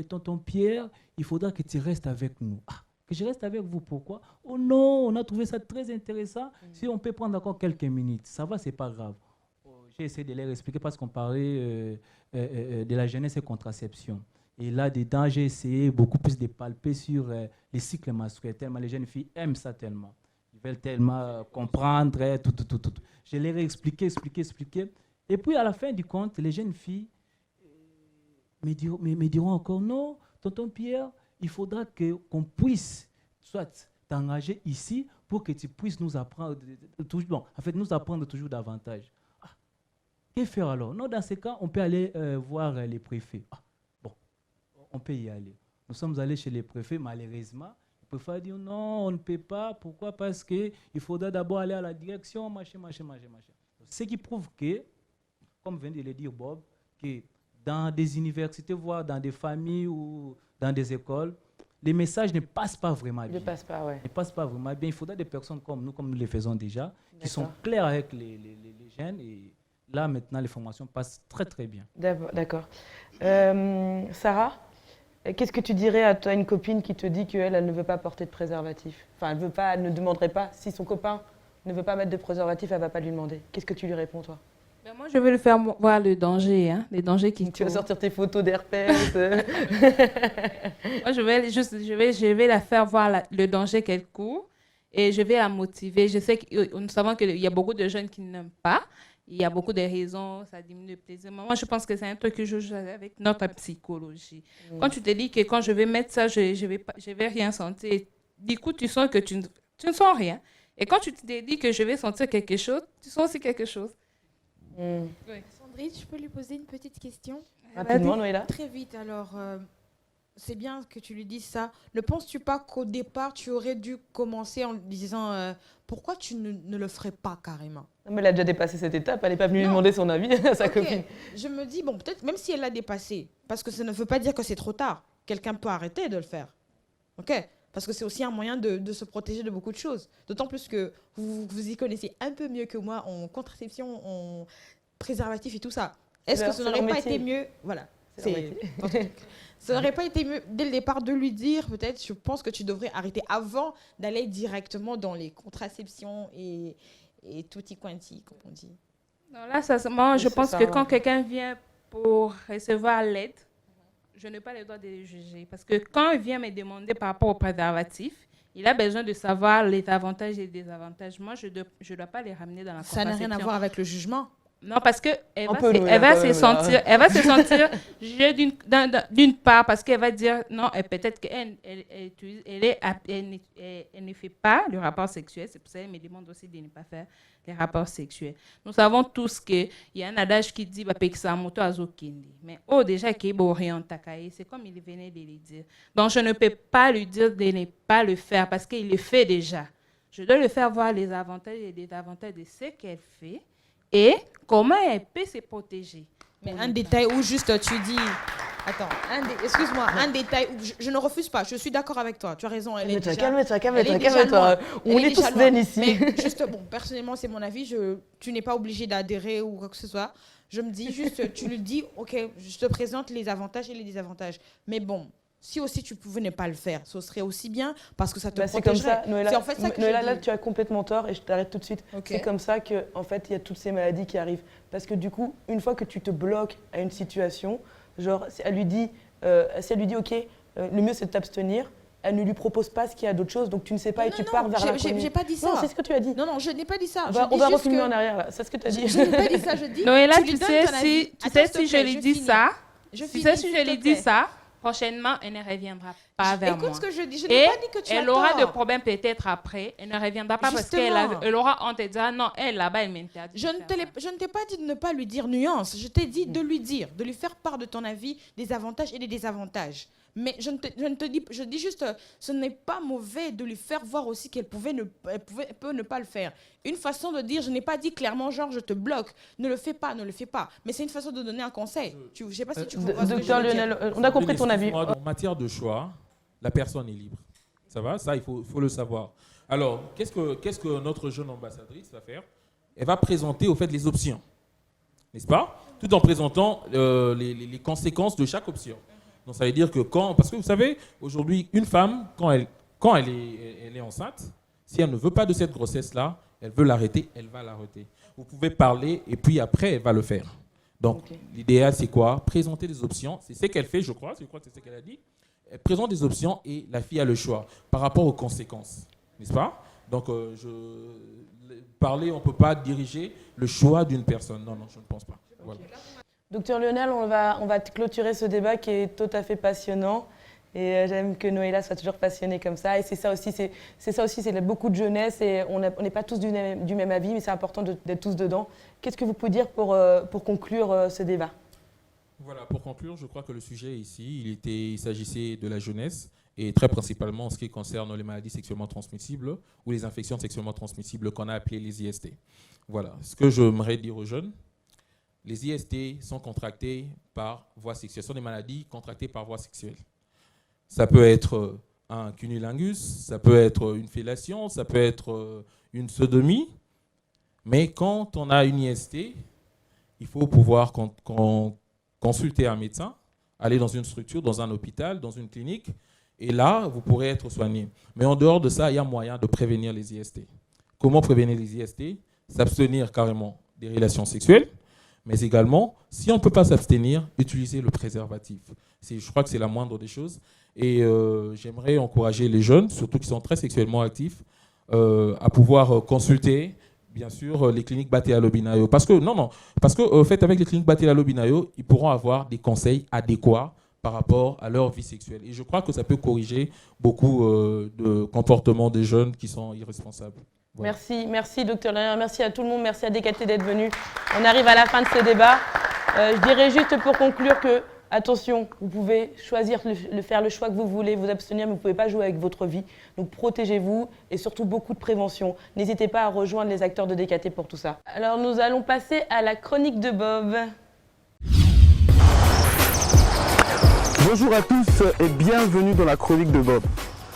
tonton Pierre, il faudra que tu restes avec nous. Ah, que je reste avec vous, pourquoi? Oh non, on a trouvé ça très intéressant. Si on peut prendre encore quelques minutes, ça va, c'est pas grave. J'ai essayé de leur expliquer parce qu'on parlait de la jeunesse et contraception. Et là-dedans, j'ai essayé beaucoup plus de palper sur les cycles menstruels, tellement les jeunes filles aiment ça tellement. Ils veulent tellement comprendre, tout. Je leur ai expliqué. Et puis, à la fin du compte, les jeunes filles me diront encore, non, tonton Pierre, il faudra qu'on puisse soit t'engager ici pour que tu puisses nous apprendre, nous apprendre toujours davantage. Ah, que faire alors? Non, dans ce cas, on peut aller voir les préfets. Ah, bon, on peut y aller. Nous sommes allés chez les préfets, malheureusement. Le préfet a dit non, on ne peut pas. Pourquoi? Parce qu'il faudra d'abord aller à la direction, machin. Ce qui prouve que, comme vient de le dire Bob, que dans des universités, voire dans des familles ou dans des écoles, les messages ne passent pas vraiment bien. Ne passent pas, ouais. Ne passent pas vraiment bien. Il faudrait des personnes comme nous le faisons déjà, qui sont D'accord. claires avec les jeunes. Et là, maintenant, les formations passent très, très bien. D'accord. Sarah, qu'est-ce que tu dirais à une copine qui te dit qu'elle ne veut pas porter de préservatif? Enfin, elle ne demanderait pas. Si son copain ne veut pas mettre de préservatif, elle ne va pas lui demander. Qu'est-ce que tu lui réponds, toi? Ben, moi, je vais lui faire voir le danger, hein, les dangers qui Tu vas courent. sortir tes photos d'herpès. Moi, je vais la faire voir le danger qu'elle court et je vais la motiver. Je sais que nous savons qu'il y a beaucoup de jeunes qui n'aiment pas. Il y a beaucoup de raisons, ça diminue le plaisir. Mais moi, je pense que c'est un truc que je joue avec notre psychologie. Quand tu te dis que quand je vais mettre ça, je vais rien sentir, du coup, tu sens que tu ne sens rien. Et quand tu te dis que je vais sentir quelque chose, tu sens aussi quelque chose. Oui. Sandrine, je peux lui poser une petite question? Rapidement, Noéla. Très vite, alors, c'est bien que tu lui dises ça. Ne penses-tu pas qu'au départ, tu aurais dû commencer en lui disant pourquoi tu ne le ferais pas carrément? Mais elle a déjà dépassé cette étape. Elle n'est pas venue lui Non. demander son avis à sa Ok. copine. Je me dis, bon, peut-être même si elle l'a dépassé, parce que ça ne veut pas dire que c'est trop tard. Quelqu'un peut arrêter de le faire. OK? Parce que c'est aussi un moyen de se protéger de beaucoup de choses. D'autant plus que vous y connaissez un peu mieux que moi en contraception, en préservatif et tout ça. Est-ce que ça n'aurait pas été mieux? Voilà. Ça n'aurait pas été mieux dès le départ de lui dire, peut-être, je pense que tu devrais arrêter avant d'aller directement dans les contraceptions et tutti quanti, comme on dit. Non, là, moi, je C'est pense ça, que ouais. quand quelqu'un vient pour recevoir l'aide, je n'ai pas le droit de le juger. Parce que quand il vient me demander par rapport au préservatif, il a besoin de savoir les avantages et les désavantages. Moi, je ne dois pas les ramener dans la Ça n'a rien à contraception. voir avec le jugement. Non, parce qu'elle Un va, peu, se, Noéla, elle va quand se même, sentir, elle va se sentir jugée d'une part parce qu'elle va dire non, peut-être qu'elle elle ne fait pas le rapport sexuel. C'est pour ça qu'elle me demande aussi de ne pas faire les rapports sexuels. Nous savons tous qu'il y a un adage qui dit mais déjà qu'il c'est comme il venait de le dire. Donc je ne peux pas lui dire de ne pas le faire parce qu'il le fait déjà. Je dois le faire voir les avantages et les désavantages de ce qu'elle fait et comment elle peut se protéger. Mais un détail où juste tu dis... Attends, excuse-moi, un détail où je ne refuse pas, je suis d'accord avec toi, tu as raison. Calme-toi. On est tous zen ici. Mais juste, bon, personnellement, c'est mon avis, tu n'es pas obligé d'adhérer ou quoi que ce soit. Je me dis juste, tu lui dis, ok, je te présente les avantages et les désavantages. Mais bon, si aussi tu pouvais ne pas le faire, ce serait aussi bien parce que ça te C'est comme protégerait. ça, Noéla. C'est en fait ça que Noéla, je là, dis. tu as complètement tort et je t'arrête tout de suite. Ok. C'est comme ça que, en fait, il y a toutes ces maladies qui arrivent. Parce que du coup, une fois que tu te bloques à une situation, genre, si elle lui dit, ok, le mieux c'est de t'abstenir, elle ne lui propose pas ce qu'il y a d'autres choses, donc tu ne sais pas et tu pars vers l'inconnu. J'ai pas dit ça. Non, c'est ce que tu as dit. Non, je n'ai pas dit ça. On va refilmer en arrière, là. C'est ce que tu as dit. Je n'ai pas dit ça, je dis. Noéla, lui tu donnes sais, ton avis. si Attends, s'il te je plaît, lui dis finis. ça, Je tu finis, sais, si s'il je te lui plaît. dis ça, prochainement, elle ne reviendra pas vers moi. Écoute ce que je dis, je Et n'ai pas dit que tu as elle aura tort. de problèmes peut-être après. Elle ne reviendra pas parce Justement. qu'elle aura honte et dira non, elle là-bas, elle m'interdit. Je ne t'ai pas dit de ne pas lui dire nuance. Je t'ai dit de lui dire, de lui faire part de ton avis des avantages et des désavantages. Mais je dis juste, ce n'est pas mauvais de lui faire voir aussi qu'elle peut ne pas le faire. Une façon de dire, je n'ai pas dit clairement, genre, je te bloque, ne le fais pas. Mais c'est une façon de donner un conseil. Je ne sais pas si tu vois ce que je Docteur veux dire. Lionel, on a compris ton avis. En matière de choix, la personne est libre. Ça va? Ça, il faut le savoir. Alors, qu'est-ce que notre jeune ambassadrice va faire? Elle va présenter, au fait, les options. N'est-ce pas? Tout en présentant les conséquences de chaque option. Donc, ça veut dire que parce que vous savez, aujourd'hui, une femme, quand elle est enceinte, si elle ne veut pas de cette grossesse-là, elle veut l'arrêter, elle va l'arrêter. Vous pouvez parler et puis après, elle va le faire. Donc, l'idéal, c'est quoi? Présenter des options. C'est ce qu'elle fait, je crois que c'est ce qu'elle a dit. Elle présente des options et la fille a le choix par rapport aux conséquences. N'est-ce pas? Donc, parler, on ne peut pas diriger le choix d'une personne. Non, je ne pense pas. Voilà. Docteur Lionel, on va clôturer ce débat qui est tout à fait passionnant. Et j'aime que Noéla soit toujours passionnée comme ça. Et c'est ça aussi, c'est beaucoup de jeunesse et on n'est pas tous du même avis, mais c'est important d'être tous dedans. Qu'est-ce que vous pouvez dire pour conclure ce débat? Voilà, pour conclure, je crois que le sujet ici, il s'agissait de la jeunesse et très principalement en ce qui concerne les maladies sexuellement transmissibles ou les infections sexuellement transmissibles qu'on a appelées les IST. Voilà, ce que j'aimerais dire aux jeunes, les IST sont contractés par voie sexuelle. Ce sont des maladies contractées par voie sexuelle. Ça peut être un cunnilingus, ça peut être une fellation, ça peut être une sodomie. Mais quand on a une IST, il faut pouvoir consulter un médecin, aller dans une structure, dans un hôpital, dans une clinique, et là, vous pourrez être soigné. Mais en dehors de ça, il y a moyen de prévenir les IST. Comment prévenir les IST? S'abstenir carrément des relations sexuelles, mais également, si on ne peut pas s'abstenir, utiliser le préservatif. Je crois que c'est la moindre des choses. Et j'aimerais encourager les jeunes, surtout qui sont très sexuellement actifs, à pouvoir consulter, bien sûr, les cliniques Batea Lobinayo. Parce que fait, avec les cliniques Batea Lobinayo, ils pourront avoir des conseils adéquats par rapport à leur vie sexuelle. Et je crois que ça peut corriger beaucoup de comportements des jeunes qui sont irresponsables. Voilà. Merci Dr Lérien, merci à tout le monde, merci à DKT d'être venu. On arrive à la fin de ce débat. Je dirais juste pour conclure que, attention, vous pouvez choisir, faire le choix que vous voulez, vous abstenir, mais vous ne pouvez pas jouer avec votre vie. Donc protégez-vous et surtout beaucoup de prévention. N'hésitez pas à rejoindre les acteurs de DKT pour tout ça. Alors nous allons passer à la chronique de Bob. Bonjour à tous et bienvenue dans la chronique de Bob.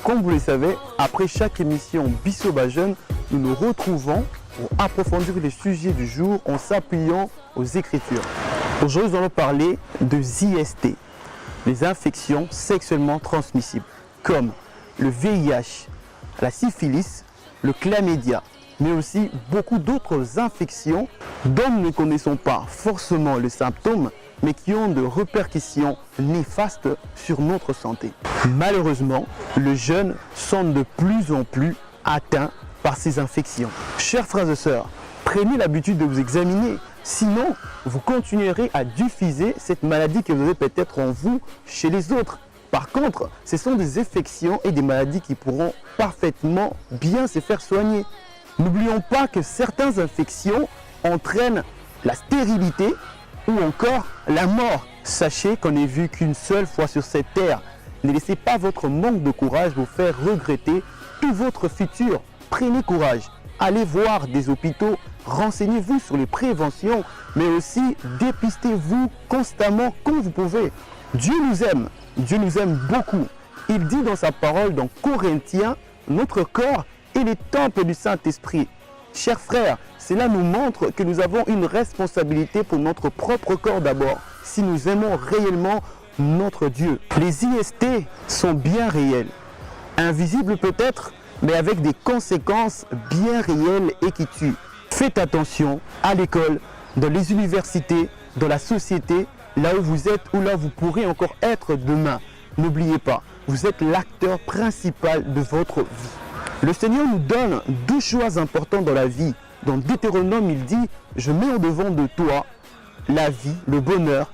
Comme vous le savez, après chaque émission Bissoba Jeune, nous nous retrouvons pour approfondir les sujets du jour en s'appuyant aux Écritures. Aujourd'hui, nous allons parler de IST, les infections sexuellement transmissibles, comme le VIH, la syphilis, le chlamydia, mais aussi beaucoup d'autres infections dont nous ne connaissons pas forcément les symptômes, mais qui ont de répercussions néfastes sur notre santé. Malheureusement, les jeunes sont de plus en plus atteints par ces infections. Chers frères et sœurs, prenez l'habitude de vous examiner, sinon vous continuerez à diffuser cette maladie que vous avez peut-être en vous chez les autres. Par contre, ce sont des infections et des maladies qui pourront parfaitement bien se faire soigner. N'oublions pas que certaines infections entraînent la stérilité ou encore la mort. Sachez qu'on n'est vu qu'une seule fois sur cette terre. Ne laissez pas votre manque de courage vous faire regretter tout votre futur. Prenez courage, allez voir des hôpitaux, renseignez-vous sur les préventions, mais aussi dépistez-vous constamment comme vous pouvez. Dieu nous aime beaucoup. Il dit dans sa parole dans Corinthiens, notre corps est le temple du Saint-Esprit. Chers frères, cela nous montre que nous avons une responsabilité pour notre propre corps d'abord, si nous aimons réellement notre Dieu. Les IST sont bien réels, invisibles peut-être, mais avec des conséquences bien réelles et qui tuent. Faites attention à l'école, dans les universités, dans la société, là où vous êtes ou là où vous pourrez encore être demain. N'oubliez pas, vous êtes l'acteur principal de votre vie. Le Seigneur nous donne deux choix importants dans la vie. Dans Deutéronome, il dit « Je mets au-devant de toi la vie, le bonheur,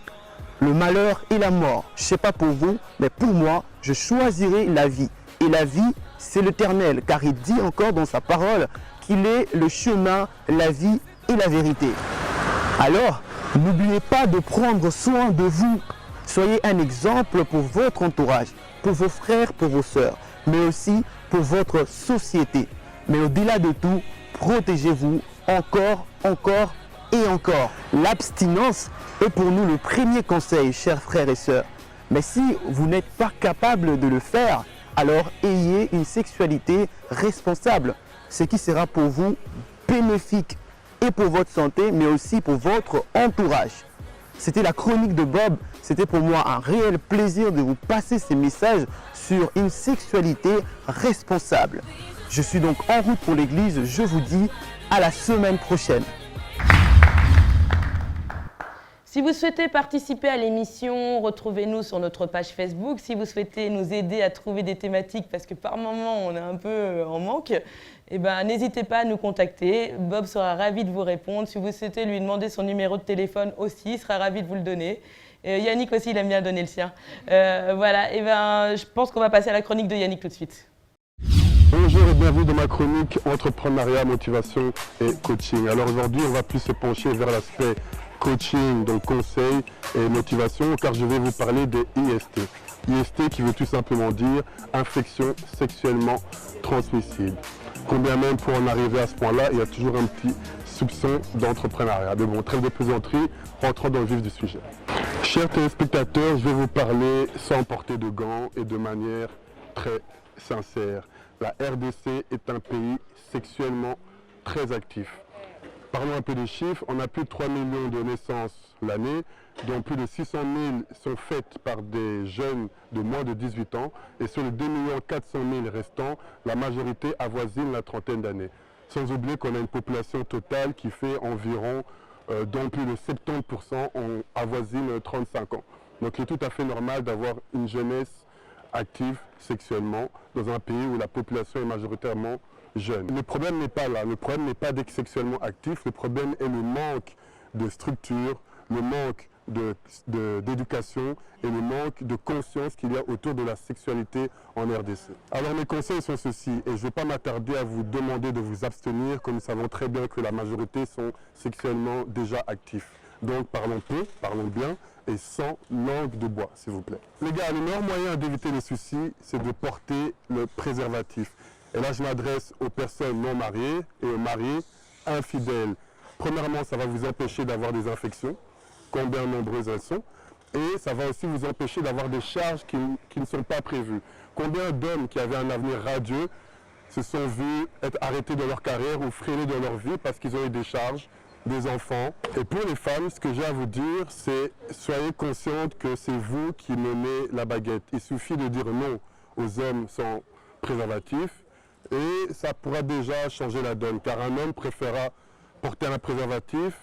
le malheur et la mort. » Je ne sais pas pour vous, mais pour moi, je choisirai la vie. Et la vie, c'est l'Éternel, car il dit encore dans sa parole qu'il est le chemin, la vie et la vérité. Alors, n'oubliez pas de prendre soin de vous. Soyez un exemple pour votre entourage, pour vos frères, pour vos sœurs, mais aussi pour votre société. Mais au-delà de tout, protégez-vous encore et encore. L'abstinence est pour nous le premier conseil, chers frères et sœurs. Mais si vous n'êtes pas capable de le faire, alors ayez une sexualité responsable, ce qui sera pour vous bénéfique et pour votre santé, mais aussi pour votre entourage. C'était la chronique de Bob. C'était pour moi un réel plaisir de vous passer ces messages sur une sexualité responsable. Je suis donc en route pour l'église. Je vous dis à la semaine prochaine. Si vous souhaitez participer à l'émission, retrouvez-nous sur notre page Facebook. Si vous souhaitez nous aider à trouver des thématiques, parce que par moment on est un peu en manque, eh ben, n'hésitez pas à nous contacter. Bob sera ravi de vous répondre. Si vous souhaitez lui demander son numéro de téléphone aussi, il sera ravi de vous le donner. Yannick aussi, il aime bien donner le sien. Voilà, et ben, je pense qu'on va passer à la chronique de Yannick tout de suite. Bonjour et bienvenue dans ma chronique entrepreneuriat, motivation et coaching. Alors aujourd'hui, on va plus se pencher vers l'aspect coaching, donc conseil et motivation, car je vais vous parler des IST. IST qui veut tout simplement dire infection sexuellement transmissible. Combien même pour en arriver à ce point-là, il y a toujours un petit soupçons d'entrepreneuriat. Mais bon, trêve de plaisanterie, rentrons dans le vif du sujet. Chers téléspectateurs, je vais vous parler sans porter de gants et de manière très sincère. La RDC est un pays sexuellement très actif. Parlons un peu des chiffres. On a plus de 3 millions de naissances l'année, dont plus de 600 000 sont faites par des jeunes de moins de 18 ans. Et sur les 2 400 000 restants, la majorité avoisine la trentaine d'années. Sans oublier qu'on a une population totale qui fait environ, dont plus de 70% ont avoisine 35 ans. Donc il est tout à fait normal d'avoir une jeunesse active sexuellement dans un pays où la population est majoritairement jeune. Le problème n'est pas là, le problème n'est pas d'être sexuellement actif, le problème est le manque de structure, le manque d'éducation et le manque de conscience qu'il y a autour de la sexualité en RDC. Alors mes conseils sont ceux-ci, et je ne vais pas m'attarder à vous demander de vous abstenir, comme nous savons très bien que la majorité sont sexuellement déjà actifs. Donc parlons peu, parlons bien, et sans langue de bois, s'il vous plaît. Les gars, le meilleur moyen d'éviter les soucis, c'est de porter le préservatif. Et là, je m'adresse aux personnes non mariées et aux mariés infidèles. Premièrement, ça va vous empêcher d'avoir des infections, combien nombreuses elles sont, et ça va aussi vous empêcher d'avoir des charges qui ne sont pas prévues. Combien d'hommes qui avaient un avenir radieux se sont vus être arrêtés dans leur carrière ou freinés dans leur vie parce qu'ils ont eu des charges, des enfants. Et pour les femmes, ce que j'ai à vous dire, c'est soyez conscientes que c'est vous qui menez la baguette. Il suffit de dire non aux hommes sans préservatif et ça pourra déjà changer la donne, car un homme préférera porter un préservatif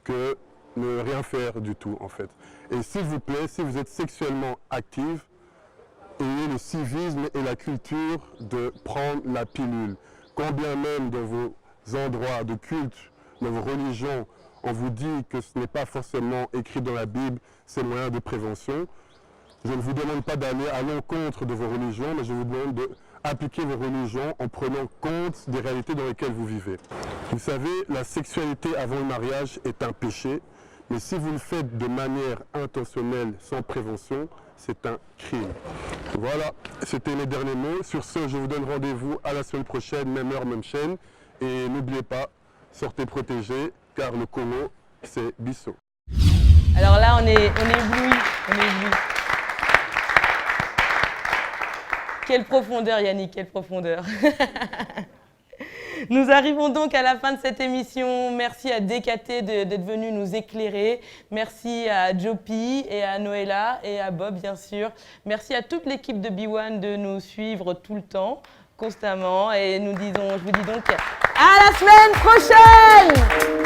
que ne rien faire du tout en fait. Et s'il vous plaît, si vous êtes sexuellement active, ayez le civisme et la culture de prendre la pilule. Quand bien même dans vos endroits de culte, dans vos religions, on vous dit que ce n'est pas forcément écrit dans la Bible, c'est moyen de prévention. Je ne vous demande pas d'aller à l'encontre de vos religions, mais je vous demande d'appliquer vos religions en prenant compte des réalités dans lesquelles vous vivez. Vous savez, la sexualité avant le mariage est un péché, mais si vous le faites de manière intentionnelle, sans prévention, c'est un crime. Voilà, c'était mes derniers mots. Sur ce, je vous donne rendez-vous à la semaine prochaine, même heure, même chaîne. Et n'oubliez pas, sortez protégés, car le Congo, c'est Bissau. Alors là, on est éblouis, on est éblouis. Quelle profondeur, Yannick, quelle profondeur. Nous arrivons donc à la fin de cette émission. Merci à DKT d'être venu nous éclairer. Merci à Jopi et à Noëlla et à Bob, bien sûr. Merci à toute l'équipe de B1 de nous suivre tout le temps, constamment. Et je vous dis donc à la semaine prochaine!